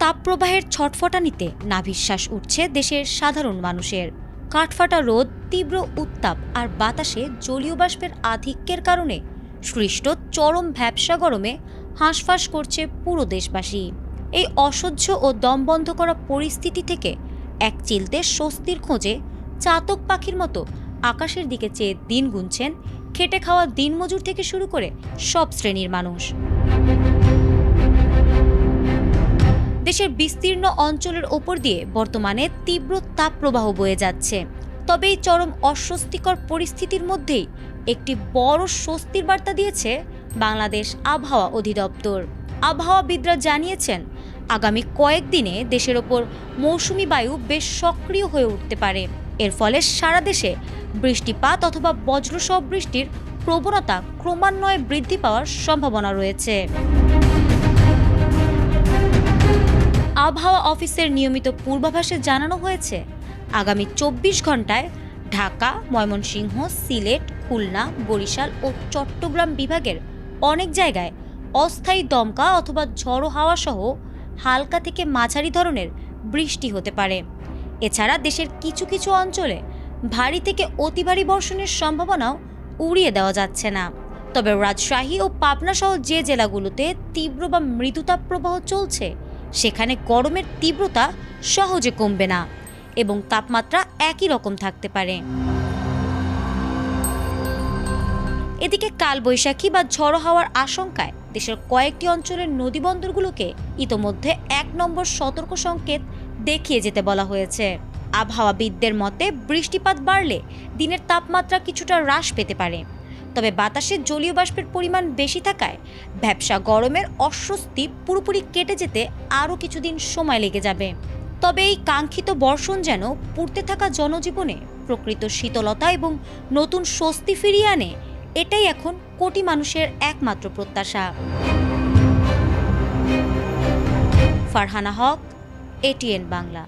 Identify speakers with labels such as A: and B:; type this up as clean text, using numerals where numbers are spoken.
A: তাপপ্রবাহের ছটফটানিতে নাভিশ্বাস উঠছে দেশের সাধারণ মানুষের। কাঠফাটা রোদ, তীব্র উত্তাপ আর বাতাসে জলীয় বাষ্পের আধিক্যের কারণে সৃষ্ট চরম ভ্যাপসা গরমে হাঁসফাঁস করছে পুরো দেশবাসী। এই অসহ্য ও দমবন্ধ করা পরিস্থিতি থেকে এক চিলতে স্বস্তির খোঁজে চাতক পাখির মতো আকাশের দিকে চেয়ে দিন গুনছেন খেটে খাওয়া দিনমজুর থেকে শুরু করে সব শ্রেণীর মানুষ। দেশের বিস্তীর্ণ অঞ্চলের ওপর দিয়ে বর্তমানে তীব্র তাপপ্রবাহ বয়ে যাচ্ছে। তবে এই চরম অস্বস্তিকর পরিস্থিতির মধ্যেই একটি বড় স্বস্তির বার্তা দিয়েছে বাংলাদেশ আবহাওয়া অধিদপ্তর। আবহাওয়াবিদরা জানিয়েছেন, আগামী কয়েকদিনে দেশের ওপর মৌসুমি বায়ু বেশ সক্রিয় হয়ে উঠতে পারে। এর ফলে সারা দেশে বৃষ্টিপাত অথবা বজ্রসহ বৃষ্টির প্রবণতা ক্রমান্বয়ে বৃদ্ধি পাওয়ার সম্ভাবনা রয়েছে। আবহাওয়া অফিসের নিয়মিত পূর্বাভাসে জানানো হয়েছে, আগামী 24 ঘন্টায় ঢাকা, ময়মনসিংহ, সিলেট, খুলনা, বরিশাল ও চট্টগ্রাম বিভাগের অনেক জায়গায় অস্থায়ী দমকা অথবা ঝড়ো হাওয়া সহ হালকা থেকে মাঝারি ধরনের বৃষ্টি হতে পারে। এছাড়া দেশের কিছু কিছু অঞ্চলে ভারী থেকে অতি ভারী বর্ষণের সম্ভাবনাও উড়িয়ে দেওয়া যাচ্ছে না। তবে রাজশাহী ও পাবনা সহ যে জেলাগুলোতে তীব্র বা মৃদু তাপপ্রবাহ চলছে, সেখানে গরমের তীব্রতা সহজে কমবে না এবং তাপমাত্রা একই রকম থাকতে পারে। এদিকে কালবৈশাখী বা ঝড়ো হাওয়ার আশঙ্কায় দেশের কয়েকটি অঞ্চলের নদীবন্দরগুলোকে ইতোমধ্যে 1 নম্বর সতর্ক সংকেত দেখিয়ে যেতে বলা হয়েছে। আবহাওয়াবিদদের মতে, বৃষ্টিপাত বাড়লে দিনের তাপমাত্রা কিছুটা হ্রাস পেতে পারে। তবে বাতাসে জলীয় বাষ্পের পরিমাণ বেশি থাকায় ভ্যাপসা গরমের অস্বস্তি পুরোপুরি কেটে যেতে আরও কিছুদিন সময় লেগে যাবে। তবে এই কাঙ্ক্ষিত বর্ষণ যেন পড়তে থাকা জনজীবনে প্রকৃত শীতলতা এবং নতুন স্বস্তি ফিরিয়ে আনে, এটাই এখন কোটি মানুষের একমাত্র প্রত্যাশা। ফারহানা হক, ATN বাংলা।